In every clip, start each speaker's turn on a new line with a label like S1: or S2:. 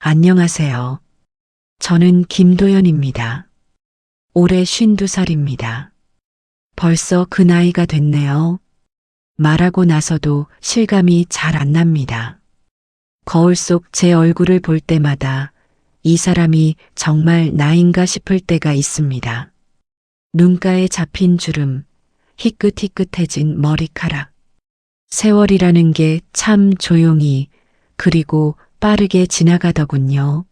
S1: 안녕하세요. 저는 김도연입니다. 올해 52살입니다. 벌써 그 나이가 됐네요. 말하고 나서도 실감이 잘 안 납니다. 거울 속 제 얼굴을 볼 때마다 이 사람이 정말 나인가 싶을 때가 있습니다. 눈가에 잡힌 주름, 희끗희끗해진 머리카락. 세월이라는 게 참 조용히 그리고 빠르게 지나가더군요.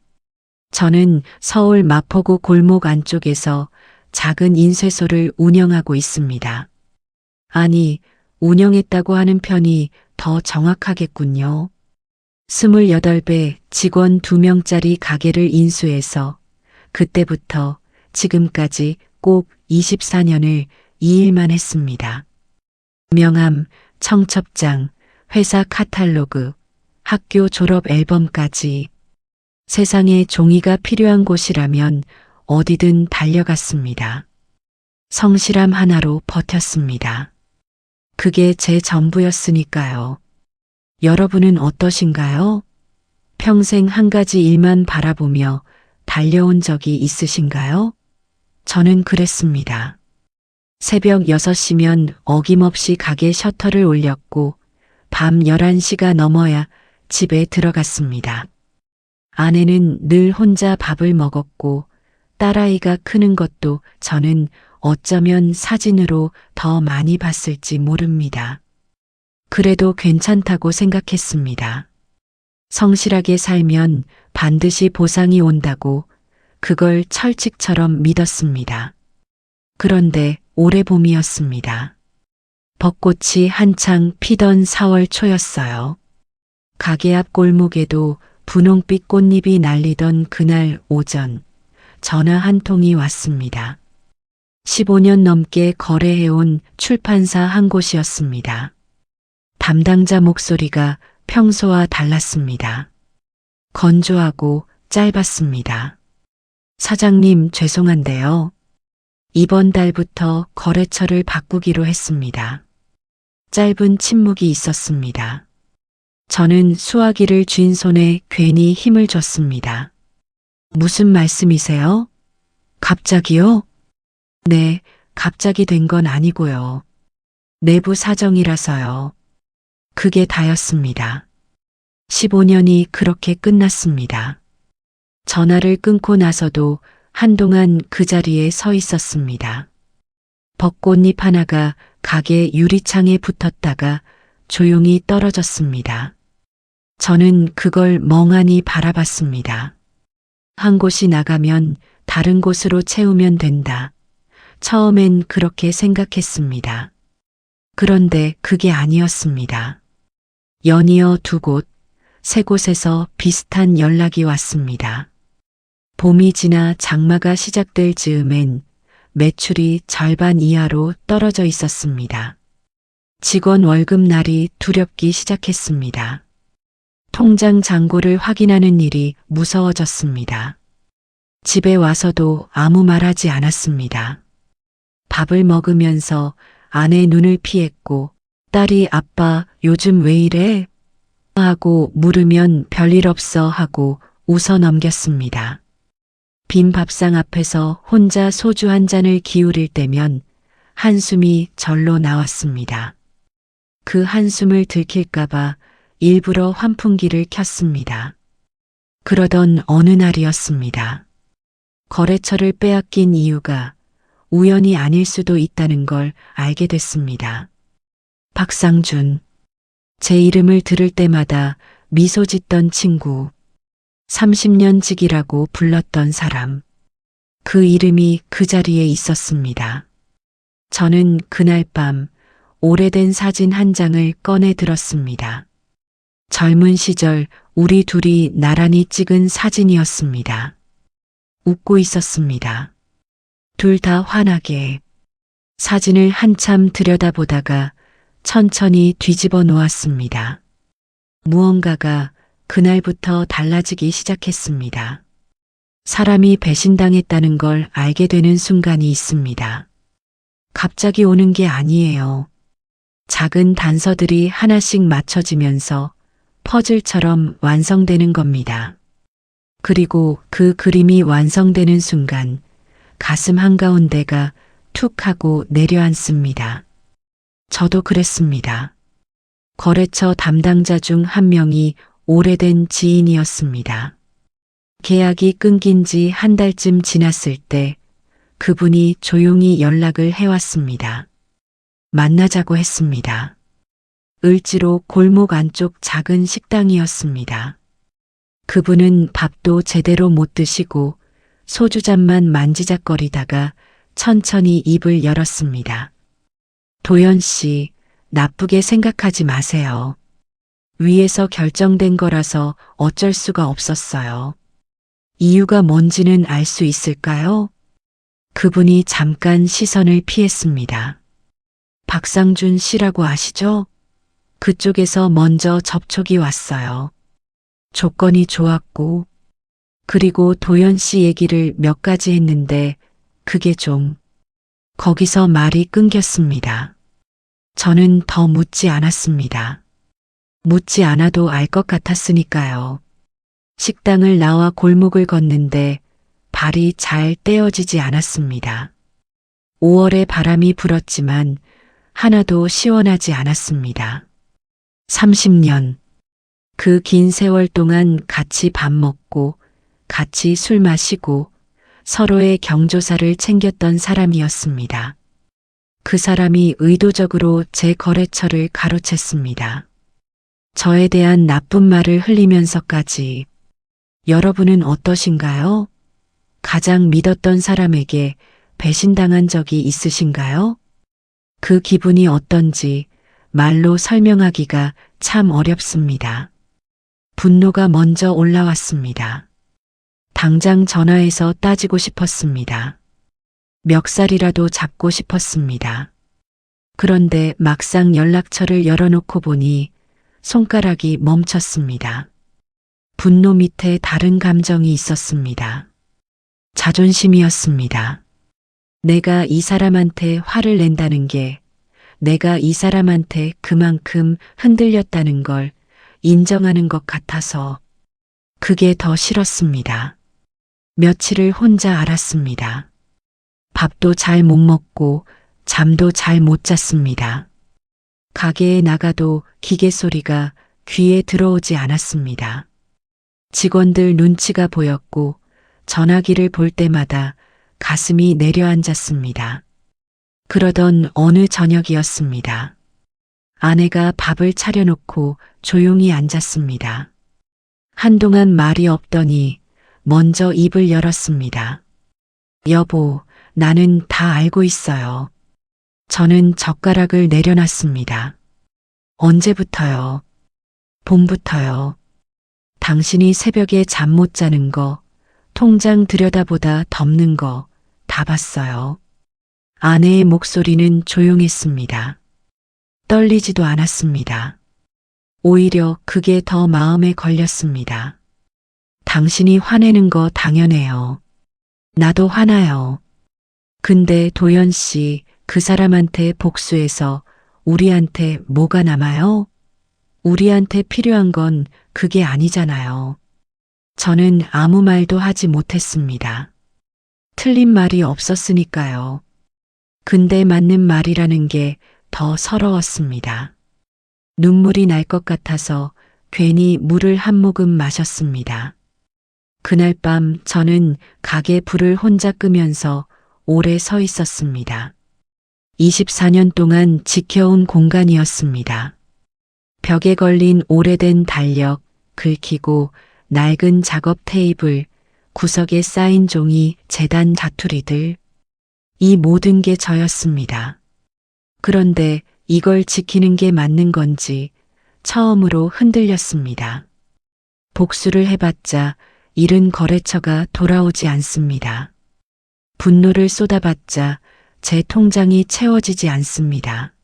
S1: 저는 서울 마포구 골목 안쪽에서 작은 인쇄소를 운영하고 있습니다. 아니, 운영했다고 하는 편이 더 정확하겠군요. 28배 직원 2명짜리 가게를 인수해서 그때부터 지금까지 꼭 24년을 이 일만 했습니다. 명함, 청첩장, 회사 카탈로그, 학교 졸업 앨범까지 세상에 종이가 필요한 곳이라면 어디든 달려갔습니다. 성실함 하나로 버텼습니다. 그게 제 전부였으니까요. 여러분은 어떠신가요? 평생 한 가지 일만 바라보며 달려온 적이 있으신가요? 저는 그랬습니다. 새벽 6시면 어김없이 가게 셔터를 올렸고 밤 11시가 넘어야 집에 들어갔습니다. 아내는 늘 혼자 밥을 먹었고 딸아이가 크는 것도 저는 어쩌면 사진으로 더 많이 봤을지 모릅니다. 그래도 괜찮다고 생각했습니다. 성실하게 살면 반드시 보상이 온다고 그걸 철칙처럼 믿었습니다. 그런데 올해 봄이었습니다. 벚꽃이 한창 피던 4월 초였어요. 가게 앞 골목에도 분홍빛 꽃잎이 날리던 그날 오전, 전화 한 통이 왔습니다. 15년 넘게 거래해온 출판사 한 곳이었습니다. 담당자 목소리가 평소와 달랐습니다. 건조하고 짧았습니다. 사장님, 죄송한데요. 이번 달부터 거래처를 바꾸기로 했습니다. 짧은 침묵이 있었습니다. 저는 수화기를 쥔 손에 괜히 힘을 줬습니다. 무슨 말씀이세요? 갑자기요? 네, 갑자기 된 건 아니고요. 내부 사정이라서요. 그게 다였습니다. 15년이 그렇게 끝났습니다. 전화를 끊고 나서도 한동안 그 자리에 서 있었습니다. 벚꽃잎 하나가 가게 유리창에 붙었다가 조용히 떨어졌습니다. 저는 그걸 멍하니 바라봤습니다. 한 곳이 나가면 다른 곳으로 채우면 된다. 처음엔 그렇게 생각했습니다. 그런데 그게 아니었습니다. 연이어 2곳, 3곳에서 비슷한 연락이 왔습니다. 봄이 지나 장마가 시작될 즈음엔 매출이 절반 이하로 떨어져 있었습니다. 직원 월급 날이 두렵기 시작했습니다. 통장 잔고를 확인하는 일이 무서워졌습니다. 집에 와서도 아무 말하지 않았습니다. 밥을 먹으면서 아내 눈을 피했고 딸이 아빠 요즘 왜 이래? 하고 물으면 별일 없어 하고 웃어 넘겼습니다. 빈 밥상 앞에서 혼자 소주 한 잔을 기울일 때면 한숨이 절로 나왔습니다. 그 한숨을 들킬까봐 일부러 환풍기를 켰습니다. 그러던 어느 날이었습니다. 거래처를 빼앗긴 이유가 우연이 아닐 수도 있다는 걸 알게 됐습니다. 박상준. 제 이름을 들을 때마다 미소 짓던 친구. 30년 직이라고 불렀던 사람. 그 이름이 그 자리에 있었습니다. 저는 그날 밤 오래된 사진 한 장을 꺼내 들었습니다. 젊은 시절 우리 둘이 나란히 찍은 사진이었습니다. 웃고 있었습니다. 둘 다 환하게. 사진을 한참 들여다보다가 천천히 뒤집어 놓았습니다. 무언가가 그날부터 달라지기 시작했습니다. 사람이 배신당했다는 걸 알게 되는 순간이 있습니다. 갑자기 오는 게 아니에요. 작은 단서들이 하나씩 맞춰지면서 퍼즐처럼 완성되는 겁니다. 그리고 그 그림이 완성되는 순간 가슴 한가운데가 툭 하고 내려앉습니다. 저도 그랬습니다. 거래처 담당자 중 한 명이 오래된 지인이었습니다. 계약이 끊긴 지 한 달쯤 지났을 때 그분이 조용히 연락을 해왔습니다. 만나자고 했습니다. 을지로 골목 안쪽 작은 식당이었습니다. 그분은 밥도 제대로 못 드시고 소주잔만 만지작거리다가 천천히 입을 열었습니다. 도연 씨, 나쁘게 생각하지 마세요. 위에서 결정된 거라서 어쩔 수가 없었어요. 이유가 뭔지는 알 수 있을까요? 그분이 잠깐 시선을 피했습니다. 박상준 씨라고 아시죠? 그쪽에서 먼저 접촉이 왔어요. 조건이 좋았고, 그리고 도연 씨 얘기를 몇 가지 했는데 그게 좀, 거기서 말이 끊겼습니다. 저는 더 묻지 않았습니다. 묻지 않아도 알 것 같았으니까요. 식당을 나와 골목을 걷는데 발이 잘 떼어지지 않았습니다. 5월에 바람이 불었지만 하나도 시원하지 않았습니다. 30년. 그 긴 세월 동안 같이 밥 먹고 같이 술 마시고 서로의 경조사를 챙겼던 사람이었습니다. 그 사람이 의도적으로 제 거래처를 가로챘습니다. 저에 대한 나쁜 말을 흘리면서까지. 여러분은 어떠신가요? 가장 믿었던 사람에게 배신당한 적이 있으신가요? 그 기분이 어떤지 말로 설명하기가 참 어렵습니다. 분노가 먼저 올라왔습니다. 당장 전화해서 따지고 싶었습니다. 멱살이라도 잡고 싶었습니다. 그런데 막상 연락처를 열어놓고 보니 손가락이 멈췄습니다. 분노 밑에 다른 감정이 있었습니다. 자존심이었습니다. 내가 이 사람한테 화를 낸다는 게 내가 이 사람한테 그만큼 흔들렸다는 걸 인정하는 것 같아서 그게 더 싫었습니다. 며칠을 혼자 앓았습니다. 밥도 잘 못 먹고 잠도 잘 못 잤습니다. 가게에 나가도 기계 소리가 귀에 들어오지 않았습니다. 직원들 눈치가 보였고 전화기를 볼 때마다 가슴이 내려앉았습니다. 그러던 어느 저녁이었습니다. 아내가 밥을 차려놓고 조용히 앉았습니다. 한동안 말이 없더니 먼저 입을 열었습니다. 여보, 나는 다 알고 있어요. 저는 젓가락을 내려놨습니다. 언제부터요? 봄부터요. 당신이 새벽에 잠 못 자는 거, 통장 들여다보다 덮는 거 다 봤어요. 아내의 목소리는 조용했습니다. 떨리지도 않았습니다. 오히려 그게 더 마음에 걸렸습니다. 당신이 화내는 거 당연해요. 나도 화나요. 근데 도연 씨, 그 사람한테 복수해서 우리한테 뭐가 남아요? 우리한테 필요한 건 그게 아니잖아요. 저는 아무 말도 하지 못했습니다. 틀린 말이 없었으니까요. 근데 맞는 말이라는 게 더 서러웠습니다. 눈물이 날 것 같아서 괜히 물을 한 모금 마셨습니다. 그날 밤 저는 가게 불을 혼자 끄면서 오래 서 있었습니다. 24년 동안 지켜온 공간이었습니다. 벽에 걸린 오래된 달력, 긁히고 낡은 작업 테이블, 구석에 쌓인 종이, 재단 자투리들. 이 모든 게 저였습니다. 그런데 이걸 지키는 게 맞는 건지 처음으로 흔들렸습니다. 복수를 해봤자 잃은 거래처가 돌아오지 않습니다. 분노를 쏟아봤자 제 통장이 채워지지 않습니다.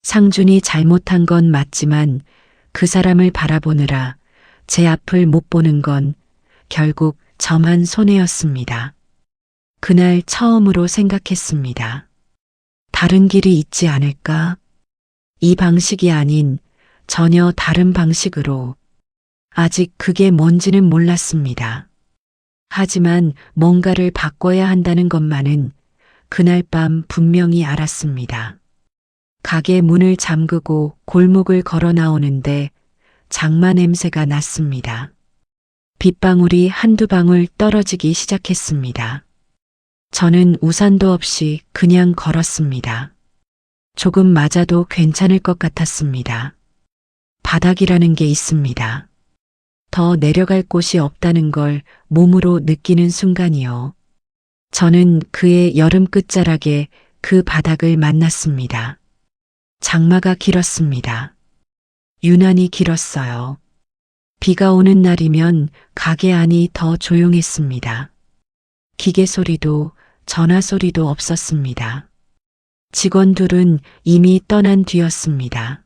S1: 상준이 잘못한 건 맞지만 그 사람을 바라보느라 제 앞을 못 보는 건 결국 저만 손해였습니다. 그날 처음으로 생각했습니다. 다른 길이 있지 않을까? 이 방식이 아닌 전혀 다른 방식으로. 아직 그게 뭔지는 몰랐습니다. 하지만 뭔가를 바꿔야 한다는 것만은 그날 밤 분명히 알았습니다. 가게 문을 잠그고 골목을 걸어 나오는데 장마 냄새가 났습니다. 빗방울이 한두 방울 떨어지기 시작했습니다. 저는 우산도 없이 그냥 걸었습니다. 조금 맞아도 괜찮을 것 같았습니다. 바닥이라는 게 있습니다. 더 내려갈 곳이 없다는 걸 몸으로 느끼는 순간이요. 저는 그의 여름 끝자락에 그 바닥을 만났습니다. 장마가 길었습니다. 유난히 길었어요. 비가 오는 날이면 가게 안이 더 조용했습니다. 기계 소리도 전화 소리도 없었습니다. 직원들은 이미 떠난 뒤였습니다.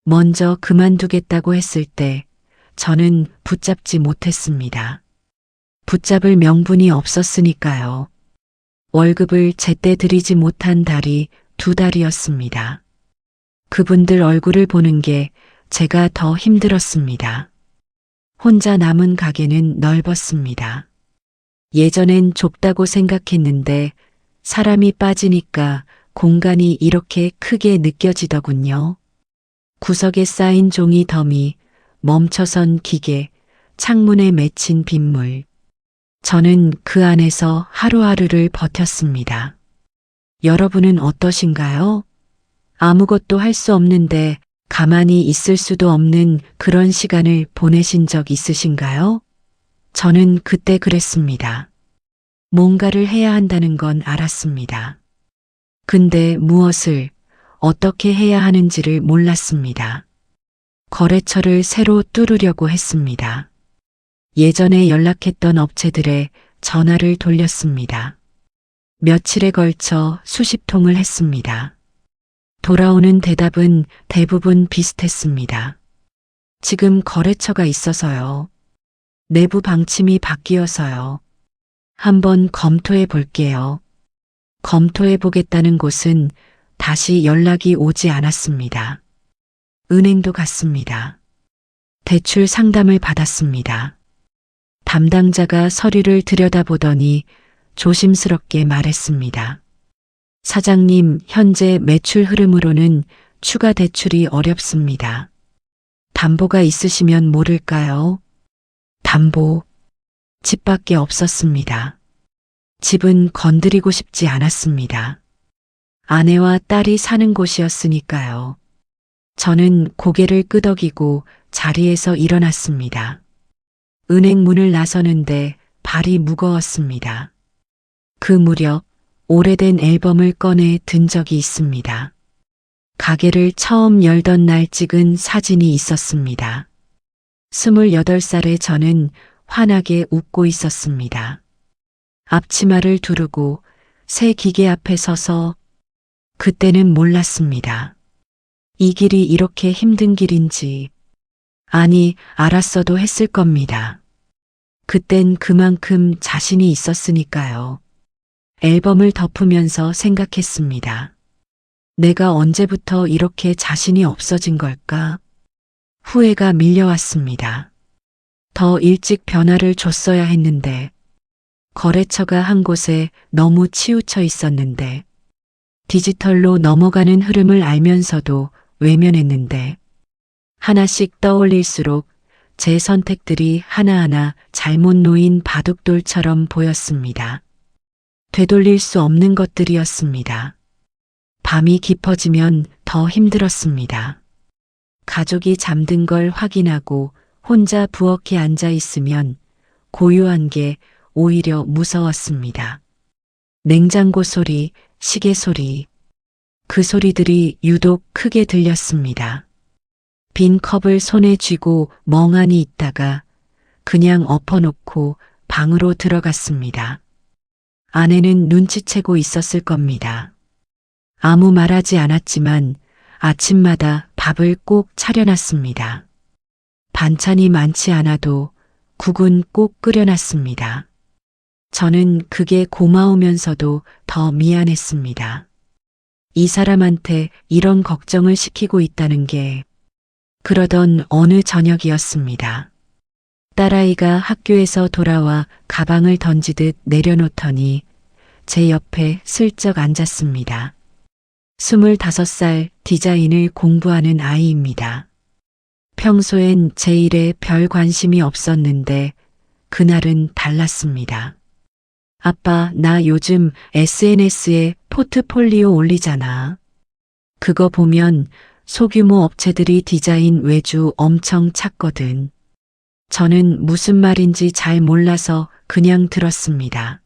S1: 먼저 그만두겠다고 했을 때 저는 붙잡지 못했습니다. 붙잡을 명분이 없었으니까요. 월급을 제때 드리지 못한 달이 2달이었습니다. 그분들 얼굴을 보는 게 제가 더 힘들었습니다. 혼자 남은 가게는 넓었습니다. 예전엔 좁다고 생각했는데 사람이 빠지니까 공간이 이렇게 크게 느껴지더군요. 구석에 쌓인 종이 더미, 멈춰선 기계, 창문에 맺힌 빗물. 저는 그 안에서 하루하루를 버텼습니다. 여러분은 어떠신가요? 아무것도 할 수 없는데 가만히 있을 수도 없는 그런 시간을 보내신 적 있으신가요? 저는 그때 그랬습니다. 뭔가를 해야 한다는 건 알았습니다. 근데 무엇을, 어떻게 해야 하는지를 몰랐습니다. 거래처를 새로 뚫으려고 했습니다. 예전에 연락했던 업체들에 전화를 돌렸습니다. 며칠에 걸쳐 수십 통을 했습니다. 돌아오는 대답은 대부분 비슷했습니다. 지금 거래처가 있어서요. 내부 방침이 바뀌어서요. 한번 검토해 볼게요. 검토해 보겠다는 곳은 다시 연락이 오지 않았습니다. 은행도 갔습니다. 대출 상담을 받았습니다. 담당자가 서류를 들여다보더니 조심스럽게 말했습니다. 사장님, 현재 매출 흐름으로는 추가 대출이 어렵습니다. 담보가 있으시면 모를까요? 담보. 집밖에 없었습니다. 집은 건드리고 싶지 않았습니다. 아내와 딸이 사는 곳이었으니까요. 저는 고개를 끄덕이고 자리에서 일어났습니다. 은행 문을 나서는데 발이 무거웠습니다. 그 무렵 오래된 앨범을 꺼내 든 적이 있습니다. 가게를 처음 열던 날 찍은 사진이 있었습니다. 28살의 저는 환하게 웃고 있었습니다. 앞치마를 두르고 새 기계 앞에 서서 그때는 몰랐습니다. 이 길이 이렇게 힘든 길인지, 아니, 알았어도 했을 겁니다. 그땐 그만큼 자신이 있었으니까요. 앨범을 덮으면서 생각했습니다. 내가 언제부터 이렇게 자신이 없어진 걸까? 후회가 밀려왔습니다. 더 일찍 변화를 줬어야 했는데, 거래처가 한 곳에 너무 치우쳐 있었는데, 디지털로 넘어가는 흐름을 알면서도 외면했는데, 하나씩 떠올릴수록 제 선택들이 하나하나 잘못 놓인 바둑돌처럼 보였습니다. 되돌릴 수 없는 것들이었습니다. 밤이 깊어지면 더 힘들었습니다. 가족이 잠든 걸 확인하고 혼자 부엌에 앉아 있으면 고요한 게 오히려 무서웠습니다. 냉장고 소리, 시계 소리, 그 소리들이 유독 크게 들렸습니다. 빈 컵을 손에 쥐고 멍하니 있다가 그냥 엎어놓고 방으로 들어갔습니다. 아내는 눈치채고 있었을 겁니다. 아무 말하지 않았지만 아침마다 밥을 꼭 차려놨습니다. 반찬이 많지 않아도 국은 꼭 끓여놨습니다. 저는 그게 고마우면서도 더 미안했습니다. 이 사람한테 이런 걱정을 시키고 있다는 게 그러던 어느 저녁이었습니다. 딸아이가 학교에서 돌아와 가방을 던지듯 내려놓더니 제 옆에 슬쩍 앉았습니다. 25살 디자인을 공부하는 아이입니다. 평소엔 제 일에 별 관심이 없었는데 그날은 달랐습니다. 아빠, 나 요즘 SNS에 포트폴리오 올리잖아. 그거 보면 소규모 업체들이 디자인 외주 엄청 찾거든. 저는 무슨 말인지 잘 몰라서 그냥 들었습니다.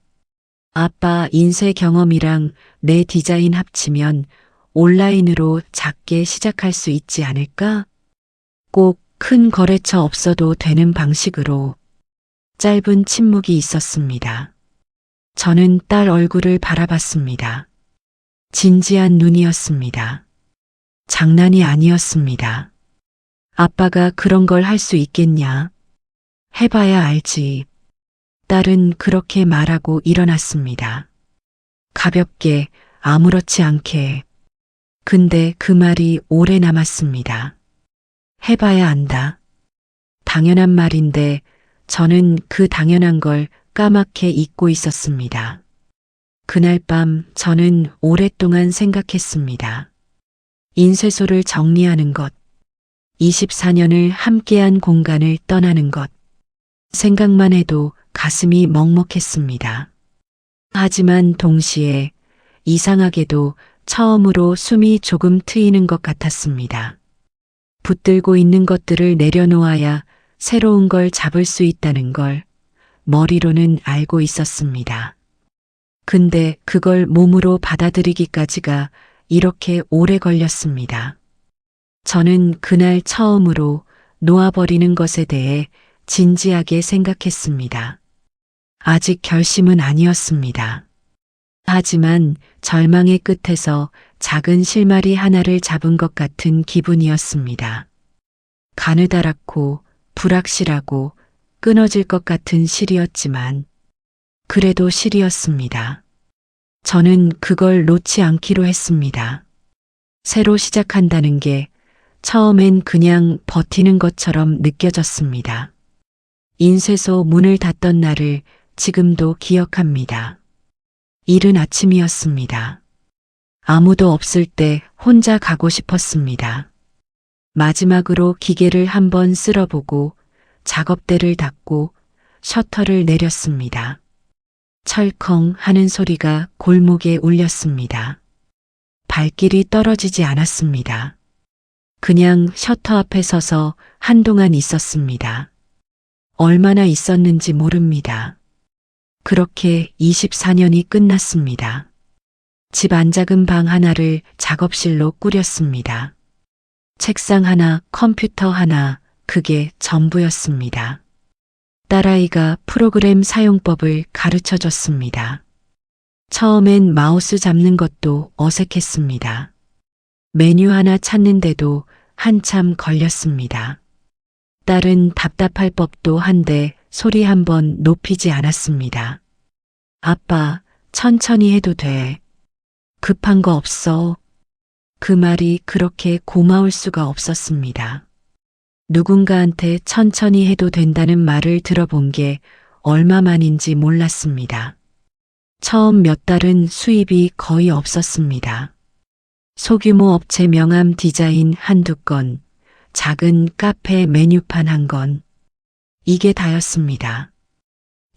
S1: 아빠 인쇄 경험이랑 내 디자인 합치면 온라인으로 작게 시작할 수 있지 않을까? 꼭 큰 거래처 없어도 되는 방식으로. 짧은 침묵이 있었습니다. 저는 딸 얼굴을 바라봤습니다. 진지한 눈이었습니다. 장난이 아니었습니다. 아빠가 그런 걸 할 수 있겠냐? 해봐야 알지. 딸은 그렇게 말하고 일어났습니다. 가볍게, 아무렇지 않게. 근데 그 말이 오래 남았습니다. 해봐야 안다. 당연한 말인데 저는 그 당연한 걸 까맣게 잊고 있었습니다. 그날 밤 저는 오랫동안 생각했습니다. 인쇄소를 정리하는 것, 24년을 함께한 공간을 떠나는 것, 생각만 해도 가슴이 먹먹했습니다. 하지만 동시에 이상하게도 처음으로 숨이 조금 트이는 것 같았습니다. 붙들고 있는 것들을 내려놓아야 새로운 걸 잡을 수 있다는 걸 머리로는 알고 있었습니다. 근데 그걸 몸으로 받아들이기까지가 이렇게 오래 걸렸습니다. 저는 그날 처음으로 놓아버리는 것에 대해 진지하게 생각했습니다. 아직 결심은 아니었습니다. 하지만 절망의 끝에서 작은 실마리 하나를 잡은 것 같은 기분이었습니다. 가느다랗고 불확실하고 끊어질 것 같은 실이었지만 그래도 실이었습니다. 저는 그걸 놓지 않기로 했습니다. 새로 시작한다는 게 처음엔 그냥 버티는 것처럼 느껴졌습니다. 인쇄소 문을 닫던 날을 지금도 기억합니다. 이른 아침이었습니다. 아무도 없을 때 혼자 가고 싶었습니다. 마지막으로 기계를 한번 쓸어보고 작업대를 닫고 셔터를 내렸습니다. 철컹 하는 소리가 골목에 울렸습니다. 발길이 떨어지지 않았습니다. 그냥 셔터 앞에 서서 한동안 있었습니다. 얼마나 있었는지 모릅니다. 그렇게 24년이 끝났습니다. 집 안작은 방 하나를 작업실로 꾸렸습니다. 책상 하나, 컴퓨터 하나, 그게 전부였습니다. 딸아이가 프로그램 사용법을 가르쳐 줬습니다. 처음엔 마우스 잡는 것도 어색했습니다. 메뉴 하나 찾는데도 한참 걸렸습니다. 딸은 답답할 법도 한데 소리 한번 높이지 않았습니다. 아빠, 천천히 해도 돼. 급한 거 없어. 그 말이 그렇게 고마울 수가 없었습니다. 누군가한테 천천히 해도 된다는 말을 들어본 게 얼마만인지 몰랐습니다. 처음 몇 달은 수입이 거의 없었습니다. 소규모 업체 명함 디자인 한두 건, 작은 카페 메뉴판 한 건, 이게 다였습니다.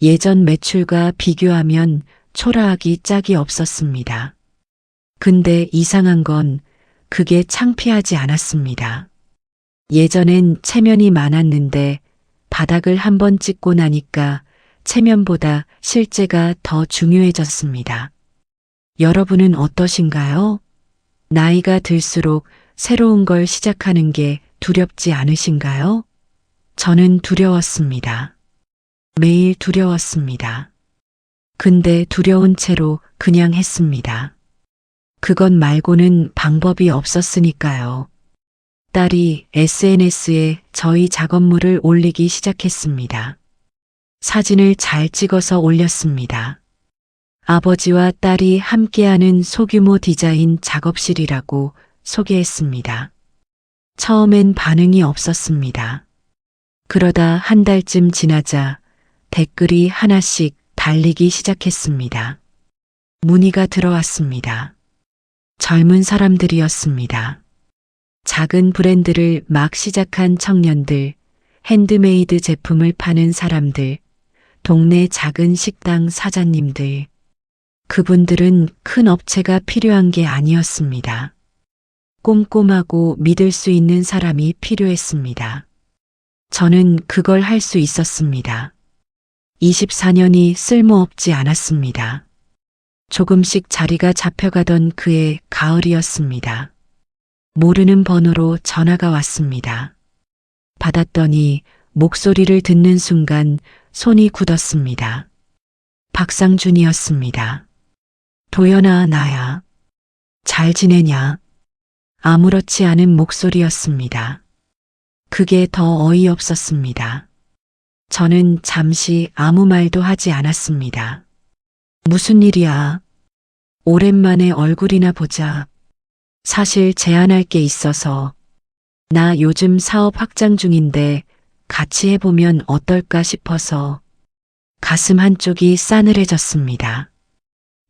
S1: 예전 매출과 비교하면 초라하기 짝이 없었습니다. 근데 이상한 건 그게 창피하지 않았습니다. 예전엔 체면이 많았는데 바닥을 한번 찍고 나니까 체면보다 실제가 더 중요해졌습니다. 여러분은 어떠신가요? 나이가 들수록 새로운 걸 시작하는 게 두렵지 않으신가요? 저는 두려웠습니다. 매일 두려웠습니다. 근데 두려운 채로 그냥 했습니다. 그것 말고는 방법이 없었으니까요. 딸이 SNS에 저희 작업물을 올리기 시작했습니다. 사진을 잘 찍어서 올렸습니다. 아버지와 딸이 함께하는 소규모 디자인 작업실이라고 소개했습니다. 처음엔 반응이 없었습니다. 그러다 한 달쯤 지나자 댓글이 하나씩 달리기 시작했습니다. 문의가 들어왔습니다. 젊은 사람들이었습니다. 작은 브랜드를 막 시작한 청년들, 핸드메이드 제품을 파는 사람들, 동네 작은 식당 사장님들. 그분들은 큰 업체가 필요한 게 아니었습니다. 꼼꼼하고 믿을 수 있는 사람이 필요했습니다. 저는 그걸 할 수 있었습니다. 24년이 쓸모없지 않았습니다. 조금씩 자리가 잡혀가던 그해 가을이었습니다. 모르는 번호로 전화가 왔습니다. 받았더니 목소리를 듣는 순간 손이 굳었습니다. 박상준이었습니다. 도연아, 나야. 잘 지내냐? 아무렇지 않은 목소리였습니다. 그게 더 어이없었습니다. 저는 잠시 아무 말도 하지 않았습니다. 무슨 일이야? 오랜만에 얼굴이나 보자. 사실 제안할 게 있어서. 나 요즘 사업 확장 중인데 같이 해보면 어떨까 싶어서. 가슴 한쪽이 싸늘해졌습니다.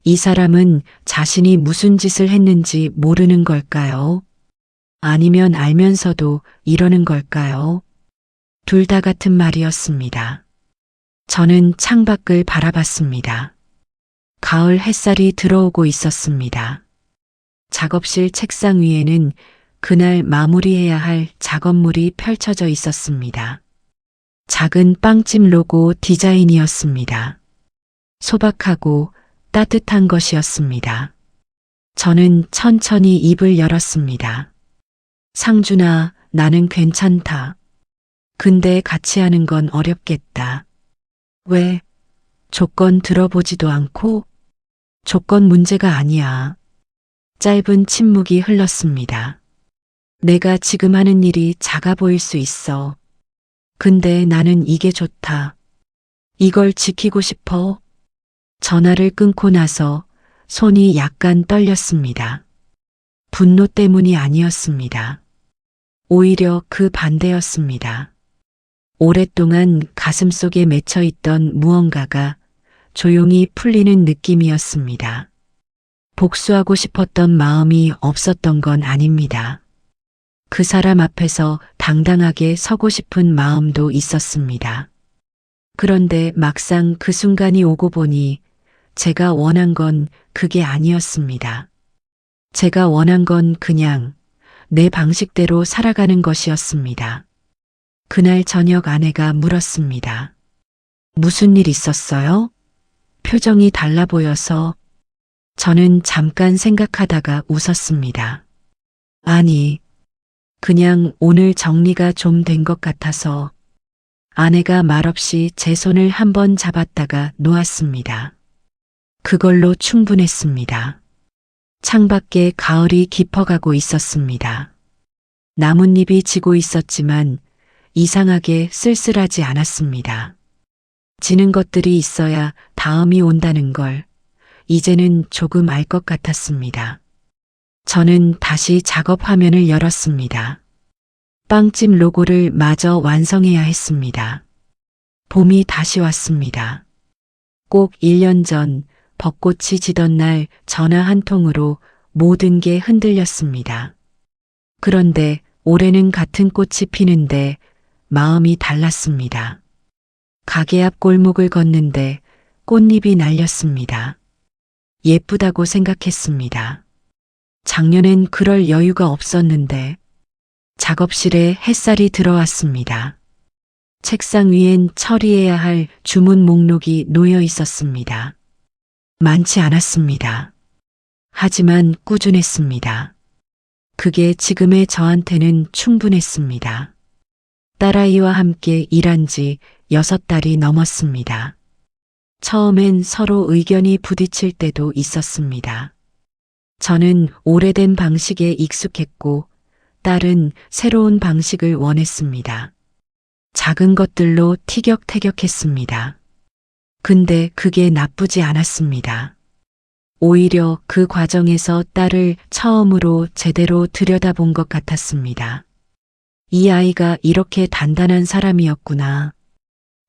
S1: 이 사람은 자신이 무슨 짓을 했는지 모르는 걸까요? 아니면 알면서도 이러는 걸까요? 둘 다 같은 말이었습니다. 저는 창밖을 바라봤습니다. 가을 햇살이 들어오고 있었습니다. 작업실 책상 위에는 그날 마무리해야 할 작업물이 펼쳐져 있었습니다. 작은 빵집 로고 디자인이었습니다. 소박하고 따뜻한 것이었습니다. 저는 천천히 입을 열었습니다. 상준아, 나는 괜찮다. 근데 같이 하는 건 어렵겠다. 왜? 조건 들어보지도 않고? 조건 문제가 아니야. 짧은 침묵이 흘렀습니다. 내가 지금 하는 일이 작아 보일 수 있어. 근데 나는 이게 좋다. 이걸 지키고 싶어. 전화를 끊고 나서 손이 약간 떨렸습니다. 분노 때문이 아니었습니다. 오히려 그 반대였습니다. 오랫동안 가슴속에 맺혀있던 무언가가 조용히 풀리는 느낌이었습니다. 복수하고 싶었던 마음이 없었던 건 아닙니다. 그 사람 앞에서 당당하게 서고 싶은 마음도 있었습니다. 그런데 막상 그 순간이 오고 보니 제가 원한 건 그게 아니었습니다. 제가 원한 건 그냥 내 방식대로 살아가는 것이었습니다. 그날 저녁 아내가 물었습니다. 무슨 일 있었어요? 표정이 달라 보여서 저는 잠깐 생각하다가 웃었습니다. 아니, 그냥 오늘 정리가 좀 된 것 같아서. 아내가 말없이 제 손을 한번 잡았다가 놓았습니다. 그걸로 충분했습니다. 창밖에 가을이 깊어가고 있었습니다. 나뭇잎이 지고 있었지만 이상하게 쓸쓸하지 않았습니다. 지는 것들이 있어야 다음이 온다는 걸 이제는 조금 알 것 같았습니다. 저는 다시 작업 화면을 열었습니다. 빵집 로고를 마저 완성해야 했습니다. 봄이 다시 왔습니다. 꼭 1년 전 벚꽃이 지던 날 전화 한 통으로 모든 게 흔들렸습니다. 그런데 올해는 같은 꽃이 피는데 마음이 달랐습니다. 가게 앞 골목을 걷는데 꽃잎이 날렸습니다. 예쁘다고 생각했습니다. 작년엔 그럴 여유가 없었는데 작업실에 햇살이 들어왔습니다. 책상 위엔 처리해야 할 주문 목록이 놓여 있었습니다. 많지 않았습니다. 하지만 꾸준했습니다. 그게 지금의 저한테는 충분했습니다. 딸아이와 함께 일한 지 6달이 넘었습니다. 처음엔 서로 의견이 부딪힐 때도 있었습니다. 저는 오래된 방식에 익숙했고 딸은 새로운 방식을 원했습니다. 작은 것들로 티격태격했습니다. 근데 그게 나쁘지 않았습니다. 오히려 그 과정에서 딸을 처음으로 제대로 들여다본 것 같았습니다. 이 아이가 이렇게 단단한 사람이었구나.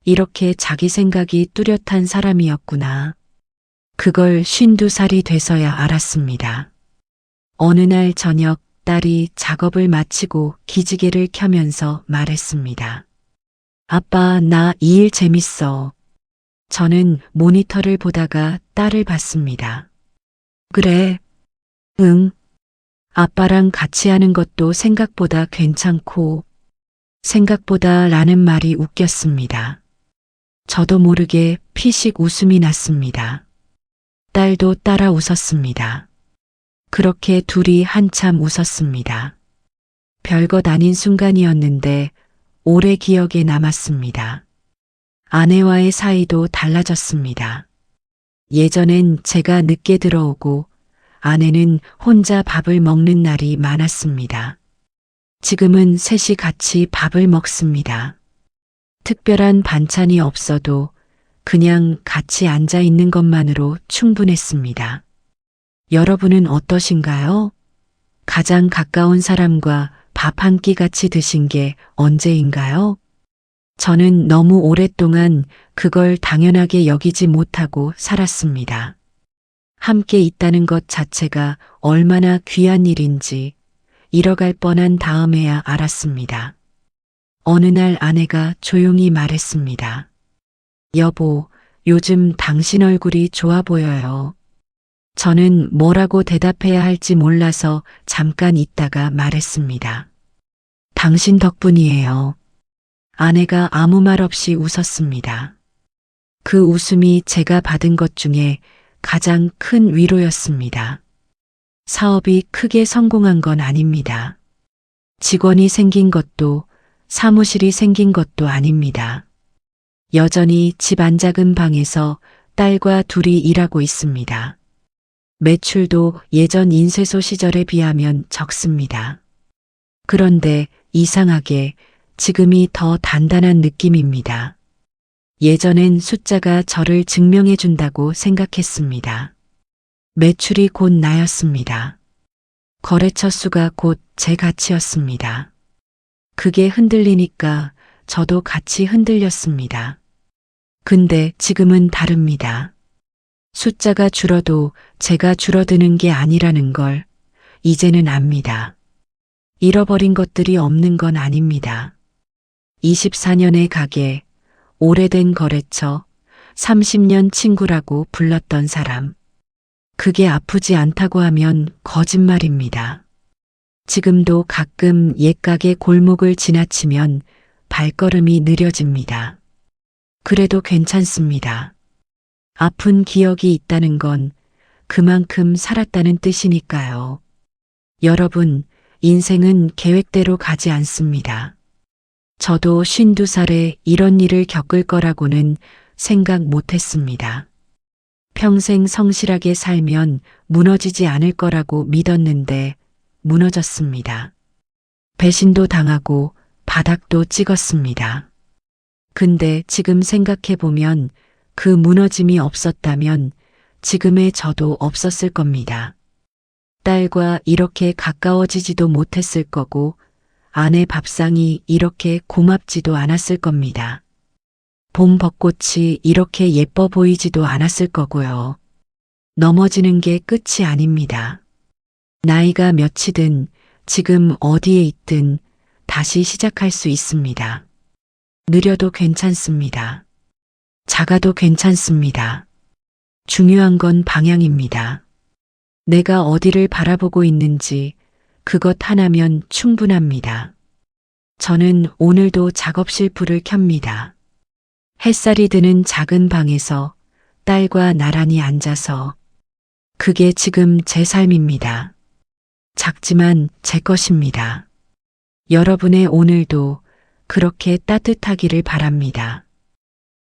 S1: 이렇게 자기 생각이 뚜렷한 사람이었구나. 그걸 52살이 돼서야 알았습니다. 어느 날 저녁 딸이 작업을 마치고 기지개를 켜면서 말했습니다. 아빠, 나 이 일 재밌어. 저는 모니터를 보다가 딸을 봤습니다. 그래? 응. 아빠랑 같이 하는 것도 생각보다 괜찮고, 생각보다 라는 말이 웃겼습니다. 저도 모르게 피식 웃음이 났습니다. 딸도 따라 웃었습니다. 그렇게 둘이 한참 웃었습니다. 별것 아닌 순간이었는데 오래 기억에 남았습니다. 아내와의 사이도 달라졌습니다. 예전엔 제가 늦게 들어오고 아내는 혼자 밥을 먹는 날이 많았습니다. 지금은 셋이 같이 밥을 먹습니다. 특별한 반찬이 없어도 그냥 같이 앉아 있는 것만으로 충분했습니다. 여러분은 어떠신가요? 가장 가까운 사람과 밥 한 끼 같이 드신 게 언제인가요? 저는 너무 오랫동안 그걸 당연하게 여기지 못하고 살았습니다. 함께 있다는 것 자체가 얼마나 귀한 일인지 잃어갈 뻔한 다음에야 알았습니다. 어느 날 아내가 조용히 말했습니다. 여보, 요즘 당신 얼굴이 좋아 보여요. 저는 뭐라고 대답해야 할지 몰라서 잠깐 있다가 말했습니다. 당신 덕분이에요. 아내가 아무 말 없이 웃었습니다. 그 웃음이 제가 받은 것 중에 가장 큰 위로였습니다. 사업이 크게 성공한 건 아닙니다. 직원이 생긴 것도 사무실이 생긴 것도 아닙니다. 여전히 집 안 작은 방에서 딸과 둘이 일하고 있습니다. 매출도 예전 인쇄소 시절에 비하면 적습니다. 그런데 이상하게 지금이 더 단단한 느낌입니다. 예전엔 숫자가 저를 증명해 준다고 생각했습니다. 매출이 곧 나였습니다. 거래처 수가 곧 제 가치였습니다. 그게 흔들리니까 저도 같이 흔들렸습니다. 근데 지금은 다릅니다. 숫자가 줄어도 제가 줄어드는 게 아니라는 걸 이제는 압니다. 잃어버린 것들이 없는 건 아닙니다. 24년의 가게, 오래된 거래처, 30년 친구라고 불렀던 사람. 그게 아프지 않다고 하면 거짓말입니다. 지금도 가끔 옛가게 골목을 지나치면 발걸음이 느려집니다. 그래도 괜찮습니다. 아픈 기억이 있다는 건 그만큼 살았다는 뜻이니까요. 여러분, 인생은 계획대로 가지 않습니다. 저도 52살에 이런 일을 겪을 거라고는 생각 못 했습니다. 평생 성실하게 살면 무너지지 않을 거라고 믿었는데 무너졌습니다. 배신도 당하고 바닥도 찍었습니다. 근데 지금 생각해보면 그 무너짐이 없었다면 지금의 저도 없었을 겁니다. 딸과 이렇게 가까워지지도 못했을 거고 아내 밥상이 이렇게 고맙지도 않았을 겁니다. 봄 벚꽃이 이렇게 예뻐 보이지도 않았을 거고요. 넘어지는 게 끝이 아닙니다. 나이가 몇이든 지금 어디에 있든 다시 시작할 수 있습니다. 느려도 괜찮습니다. 작아도 괜찮습니다. 중요한 건 방향입니다. 내가 어디를 바라보고 있는지 그것 하나면 충분합니다. 저는 오늘도 작업실 불을 켭니다. 햇살이 드는 작은 방에서 딸과 나란히 앉아서 그게 지금 제 삶입니다. 작지만 제 것입니다. 여러분의 오늘도 그렇게 따뜻하기를 바랍니다.